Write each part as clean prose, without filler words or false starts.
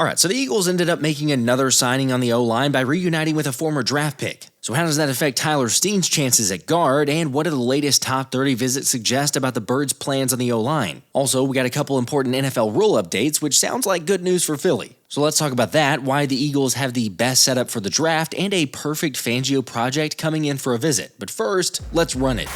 Alright, so the Eagles ended up making another signing on the O-line by reuniting with a former draft pick. So how does that affect Tyler Steen's chances at guard, and what do the latest top 30 visits suggest about the Birds' plans on the O-line? Also, we got a couple important NFL rule updates, which sounds like good news for Philly. So let's talk about that, why the Eagles have the best setup for the draft, and a perfect Fangio project coming in for a visit. But first, let's run it.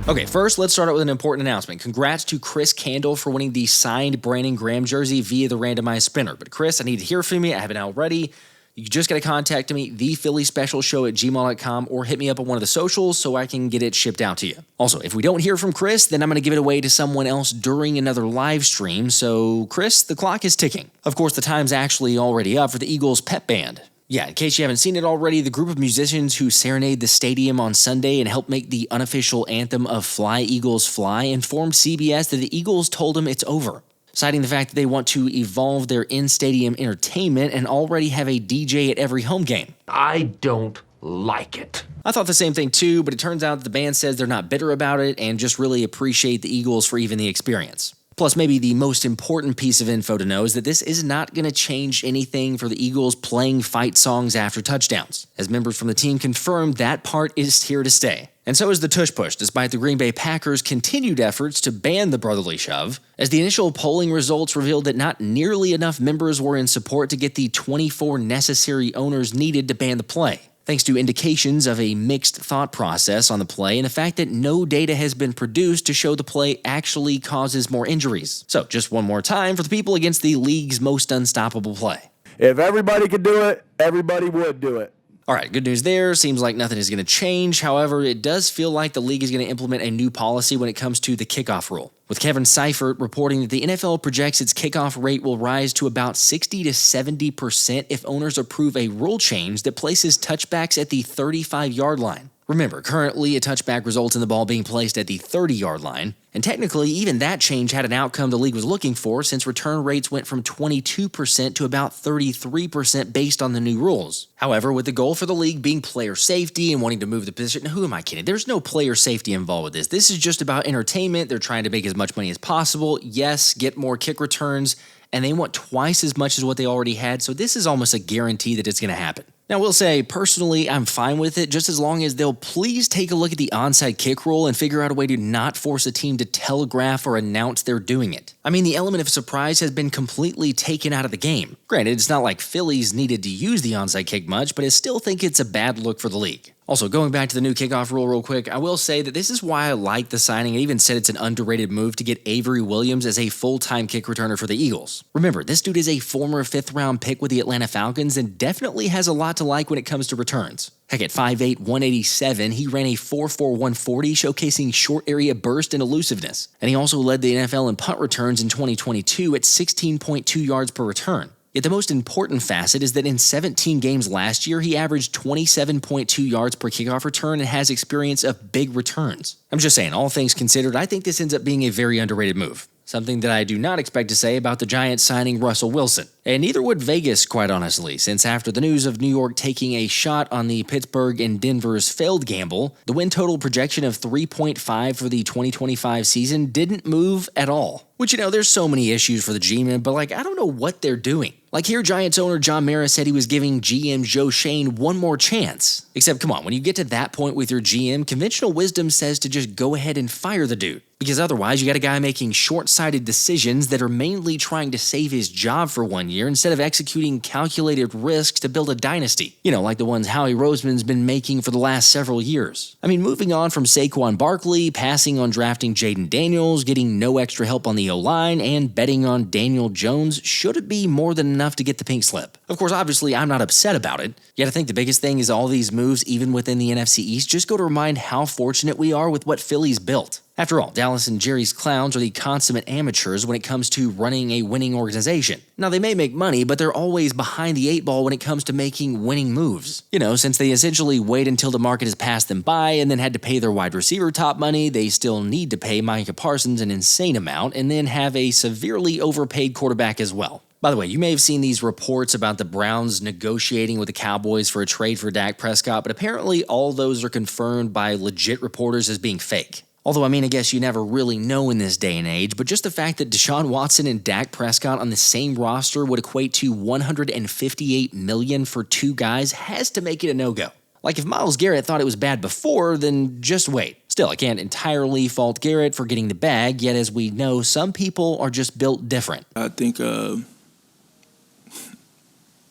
Okay, first, let's start out with an important announcement. Congrats to Chris Candle for winning the signed Brandon Graham jersey via the randomized spinner. But Chris, I need to hear from you. I haven't already. You just got to contact me, thephillyspecialshow@gmail.com, or hit me up on one of the socials so I can get it shipped out to you. Also, if we don't hear from Chris, then I'm going to give it away to someone else during another live stream. So, Chris, the clock is ticking. Of course, the time's actually already up for the Eagles pep band. Yeah, in case you haven't seen it already, the group of musicians who serenade the stadium on Sunday and helped make the unofficial anthem of Fly Eagles Fly informed CBS that the Eagles told them it's over, citing the fact that they want to evolve their in-stadium entertainment and already have a DJ at every home game. I don't like it. I thought the same thing too, but it turns out that the band says they're not bitter about it and just really appreciate the Eagles for even the experience. Plus, maybe the most important piece of info to know is that this is not going to change anything for the Eagles playing fight songs after touchdowns, as members from the team confirmed that part is here to stay. And so is the Tush Push, despite the Green Bay Packers' continued efforts to ban the brotherly shove, as the initial polling results revealed that not nearly enough members were in support to get the 24 necessary owners needed to ban the play, thanks to indications of a mixed thought process on the play and the fact that no data has been produced to show the play actually causes more injuries. So, just one more time for the people against the league's most unstoppable play. If everybody could do it, everybody would do it. Alright, good news there. Seems like nothing is going to change. However, it does feel like the league is going to implement a new policy when it comes to the kickoff rule, with Kevin Seifert reporting that the NFL projects its kickoff rate will rise to about 60 to 70% if owners approve a rule change that places touchbacks at the 35-yard line. Remember, currently a touchback results in the ball being placed at the 30-yard line, and technically even that change had an outcome the league was looking for since return rates went from 22% to about 33% based on the new rules. However, with the goal for the league being player safety and wanting to move the position, who am I kidding? There's no player safety involved with this. This is just about entertainment. They're trying to make as much money as possible. Yes, get more kick returns, and they want twice as much as what they already had, so this is almost a guarantee that it's going to happen. Now, I will say, personally, I'm fine with it, just as long as they'll please take a look at the onside kick rule and figure out a way to not force a team to telegraph or announce they're doing it. I mean, the element of surprise has been completely taken out of the game. Granted, it's not like Phillies needed to use the onside kick much, but I still think it's a bad look for the league. Also, going back to the new kickoff rule real quick, I will say that this is why I like the signing. I even said it's an underrated move to get Avery Williams as a full-time kick returner for the Eagles. Remember, this dude is a former 5th-round pick with the Atlanta Falcons and definitely has a lot to like when it comes to returns. Heck, at 5'8", 187, he ran a 4.4 140, showcasing short area burst and elusiveness. And he also led the NFL in punt returns in 2022 at 16.2 yards per return. Yet the most important facet is that in 17 games last year, he averaged 27.2 yards per kickoff return and has experience of big returns. I'm just saying, all things considered, I think this ends up being a very underrated move. Something that I do not expect to say about the Giants signing Russell Wilson. And neither would Vegas, quite honestly, since after the news of New York taking a shot on the Pittsburgh and Denver's failed gamble, the win total projection of 3.5 for the 2025 season didn't move at all. Which, there's so many issues for the G-Men, but I don't know what they're doing. Here, Giants owner John Mara said he was giving GM Joe Shane one more chance. Except, come on, when you get to that point with your GM, conventional wisdom says to just go ahead and fire the dude. Because otherwise, you got a guy making short-sighted decisions that are mainly trying to save his job for 1 year instead of executing calculated risks to build a dynasty. Like the ones Howie Roseman's been making for the last several years. I mean, moving on from Saquon Barkley, passing on drafting Jaydon Daniels, getting no extra help on the O-line, and betting on Daniel Jones should be more than enough to get the pink slip. Of course, obviously, I'm not upset about it. Yet I think the biggest thing is all these moves, even within the NFC East, just go to remind how fortunate we are with what Philly's built. After all, Dallas and Jerry's Clowns are the consummate amateurs when it comes to running a winning organization. Now, they may make money, but they're always behind the 8 ball when it comes to making winning moves. Since they essentially wait until the market has passed them by and then had to pay their wide receiver top money, they still need to pay Micah Parsons an insane amount and then have a severely overpaid quarterback as well. By the way, you may have seen these reports about the Browns negotiating with the Cowboys for a trade for Dak Prescott, but apparently all those are confirmed by legit reporters as being fake. Although, I guess you never really know in this day and age, but just the fact that Deshaun Watson and Dak Prescott on the same roster would equate to $158 million for two guys has to make it a no-go. Like, if Myles Garrett thought it was bad before, then just wait. Still, I can't entirely fault Garrett for getting the bag, yet as we know, some people are just built different. I think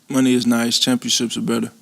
money is nice, championships are better.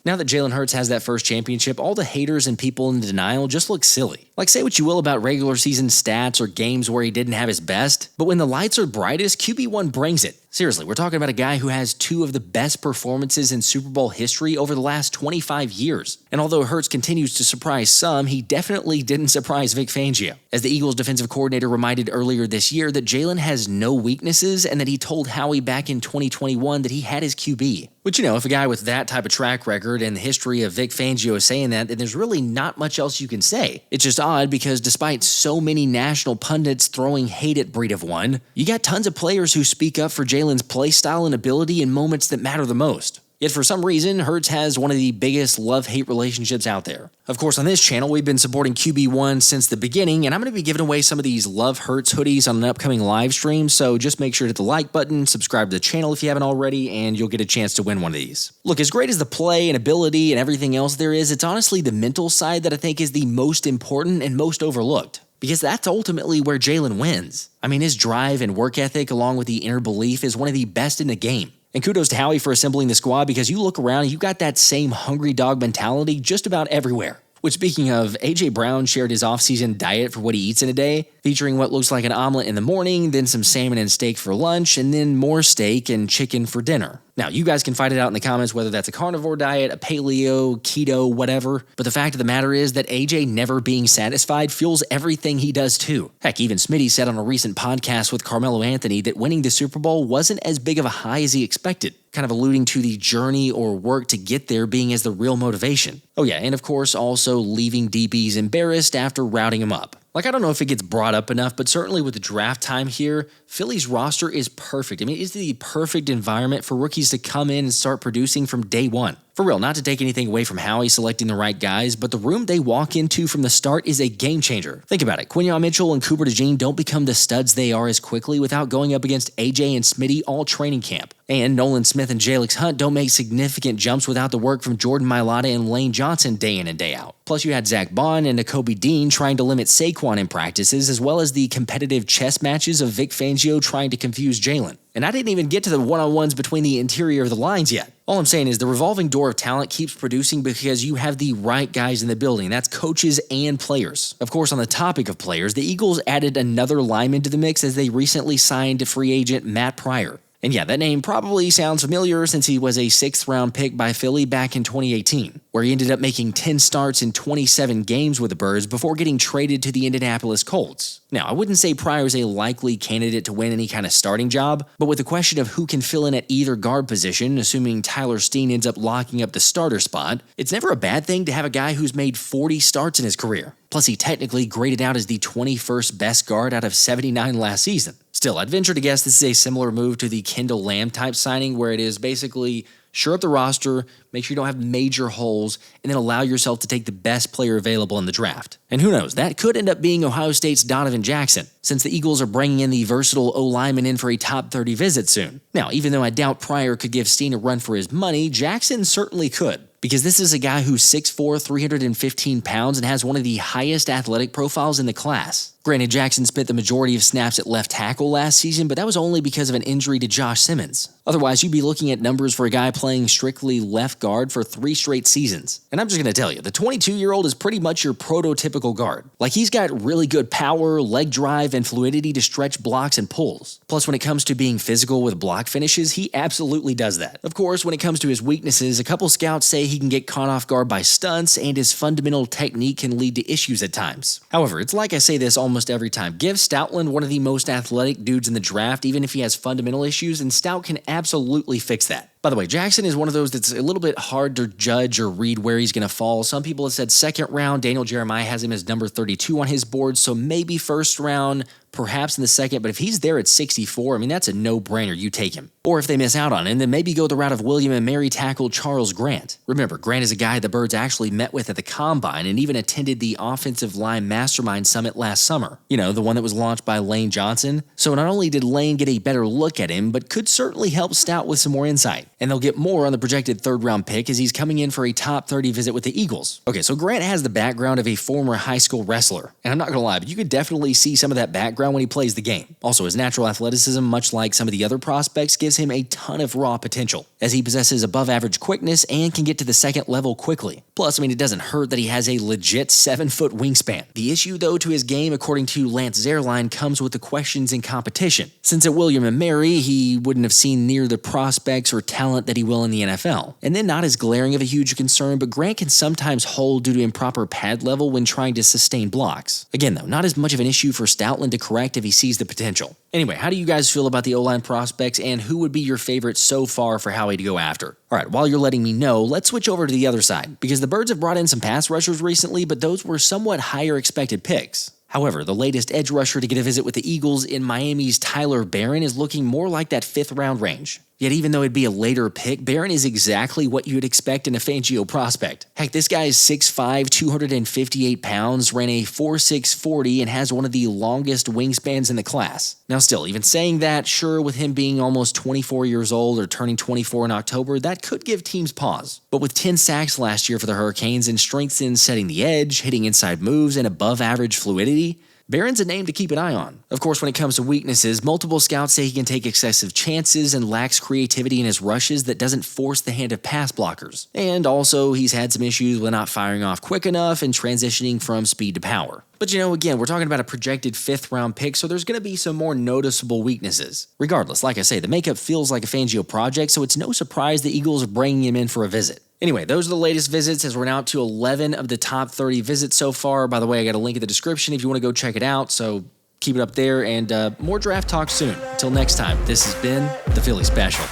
Now that Jalen Hurts has that first championship, all the haters and people in denial just look silly. Like, say what you will about regular season stats or games where he didn't have his best, but when the lights are brightest, QB1 brings it. Seriously, we're talking about a guy who has two of the best performances in Super Bowl history over the last 25 years. And although Hurts continues to surprise some, he definitely didn't surprise Vic Fangio, as the Eagles defensive coordinator reminded earlier this year that Jalen has no weaknesses and that he told Howie back in 2021 that he had his QB. Which, if a guy with that type of track record and the history of Vic Fangio is saying that, then there's really not much else you can say. It's just odd because despite so many national pundits throwing hate at Breed of One, you got tons of players who speak up for Jalen's play style and ability in moments that matter the most. Yet for some reason, Hurts has one of the biggest love-hate relationships out there. Of course, on this channel, we've been supporting QB1 since the beginning, and I'm going to be giving away some of these Love Hurts hoodies on an upcoming live stream, so just make sure to hit the like button, subscribe to the channel if you haven't already, and you'll get a chance to win one of these. Look, as great as the play and ability and everything else there is, it's honestly the mental side that I think is the most important and most overlooked. Because that's ultimately where Jalen wins. His drive and work ethic along with the inner belief is one of the best in the game. And kudos to Howie for assembling the squad because you look around and you got that same hungry dog mentality just about everywhere. Which, speaking of, A.J. Brown shared his off-season diet for what he eats in a day, featuring what looks like an omelet in the morning, then some salmon and steak for lunch, and then more steak and chicken for dinner. Now, you guys can fight it out in the comments whether that's a carnivore diet, a paleo, keto, whatever, but the fact of the matter is that AJ never being satisfied fuels everything he does too. Heck, even Smitty said on a recent podcast with Carmelo Anthony that winning the Super Bowl wasn't as big of a high as he expected, kind of alluding to the journey or work to get there being as the real motivation. Oh yeah, and of course also leaving DBs embarrassed after routing him up. Like, I don't know if it gets brought up enough, but certainly with the draft time here, Philly's roster is perfect. It's the perfect environment for rookies to come in and start producing from day one. For real, not to take anything away from Howie selecting the right guys, but the room they walk into from the start is a game changer. Think about it. Quinyon Mitchell and Cooper DeJean don't become the studs they are as quickly without going up against AJ and Smitty all training camp. And Nolan Smith and Jalix Hunt don't make significant jumps without the work from Jordan Mailata and Lane Johnson day in and day out. Plus, you had Zach Bond and Nakobe Dean trying to limit Saquon in practices, as well as the competitive chess matches of Vic Fangio trying to confuse Jalen. And I didn't even get to the one-on-ones between the interior of the lines yet. All I'm saying is the revolving door of talent keeps producing because you have the right guys in the building. That's coaches and players. Of course, on the topic of players, the Eagles added another lineman to the mix as they recently signed free agent Matt Pryor. And yeah, that name probably sounds familiar since he was a 6th-round pick by Philly back in 2018, where he ended up making 10 starts in 27 games with the Birds before getting traded to the Indianapolis Colts. Now, I wouldn't say Pryor's a likely candidate to win any kind of starting job, but with the question of who can fill in at either guard position, assuming Tyler Steen ends up locking up the starter spot, it's never a bad thing to have a guy who's made 40 starts in his career. Plus, he technically graded out as the 21st best guard out of 79 last season. Still, I'd venture to guess this is a similar move to the Kendall Lamb type signing where it is basically shore up the roster, make sure you don't have major holes, and then allow yourself to take the best player available in the draft. And who knows, that could end up being Ohio State's Donovan Jackson, since the Eagles are bringing in the versatile O-lineman in for a top 30 visit soon. Now, even though I doubt Pryor could give Steen a run for his money, Jackson certainly could. Because this is a guy who's 6'4", 315 pounds, and has one of the highest athletic profiles in the class. Granted, Jackson spent the majority of snaps at left tackle last season, but that was only because of an injury to Josh Simmons. Otherwise, you'd be looking at numbers for a guy playing strictly left guard for 3 straight seasons. And I'm just going to tell you, the 22-year-old is pretty much your prototypical guard. Like, he's got really good power, leg drive, and fluidity to stretch blocks and pulls. Plus, when it comes to being physical with block finishes, he absolutely does that. Of course, when it comes to his weaknesses, a couple scouts say he can get caught off guard by stunts, and his fundamental technique can lead to issues at times. However, it's like I say this almost every time. Give Stoutland one of the most athletic dudes in the draft, even if he has fundamental issues, and Stout can absolutely fix that. By the way, Jackson is one of those that's a little bit hard to judge or read where he's going to fall. Some people have said second round. Daniel Jeremiah has him as number 32 on his board, so maybe first round, perhaps in the second. But if he's there at 64, I mean, that's a no-brainer. You take him. Or if they miss out on him, then maybe go the route of William and Mary tackle Charles Grant. Remember, Grant is a guy the Birds actually met with at the Combine and even attended the Offensive Line Mastermind Summit last summer. You know, the one that was launched by Lane Johnson. So not only did Lane get a better look at him, but could certainly help Stout with some more insight. And they'll get more on the projected third-round pick as he's coming in for a top 30 visit with the Eagles. Okay, so Grant has the background of a former high school wrestler. And I'm not going to lie, but you could definitely see some of that background when he plays the game. Also, his natural athleticism, much like some of the other prospects, gives him a ton of raw potential, as he possesses above-average quickness and can get to the second level quickly. Plus, I mean, it doesn't hurt that he has a legit 7-foot wingspan. The issue, though, to his game, according to Lance Zierlein, comes with the questions in competition. Since at William & Mary, he wouldn't have seen near the prospects or talent that he will in the NFL. And then not as glaring of a huge concern, but Grant can sometimes hold due to improper pad level when trying to sustain blocks. Again, though, not as much of an issue for Stoutland to correct if he sees the potential. Anyway, how do you guys feel about the O-line prospects, and who would be your favorite so far for Howie to go after? Alright, while you're letting me know, let's switch over to the other side, because the Birds have brought in some pass rushers recently, but those were somewhat higher expected picks. However, the latest edge rusher to get a visit with the Eagles in Miami's Tyler Barron is looking more like that 5th round range. Yet even though it'd be a later pick, Barron is exactly what you'd expect in a Fangio prospect. Heck, this guy is 6'5", 258 pounds, ran a 4.6 40, and has one of the longest wingspans in the class. Now still, even saying that, sure, with him being almost 24 years old or turning 24 in October, that could give teams pause. But with 10 sacks last year for the Hurricanes and strengths in setting the edge, hitting inside moves, and above average fluidity, Barron's a name to keep an eye on. Of course, when it comes to weaknesses, multiple scouts say he can take excessive chances and lacks creativity in his rushes that doesn't force the hand of pass blockers. And also, he's had some issues with not firing off quick enough and transitioning from speed to power. But you know, again, we're talking about a projected 5th round pick, so there's going to be some more noticeable weaknesses. Regardless, like I say, the makeup feels like a Fangio project, so it's no surprise the Eagles are bringing him in for a visit. Anyway, those are the latest visits as we're now to 11 of the top 30 visits so far. By the way, I got a link in the description if you want to go check it out, so keep it up there, and more draft talk soon. Till next time, this has been the Philly Special.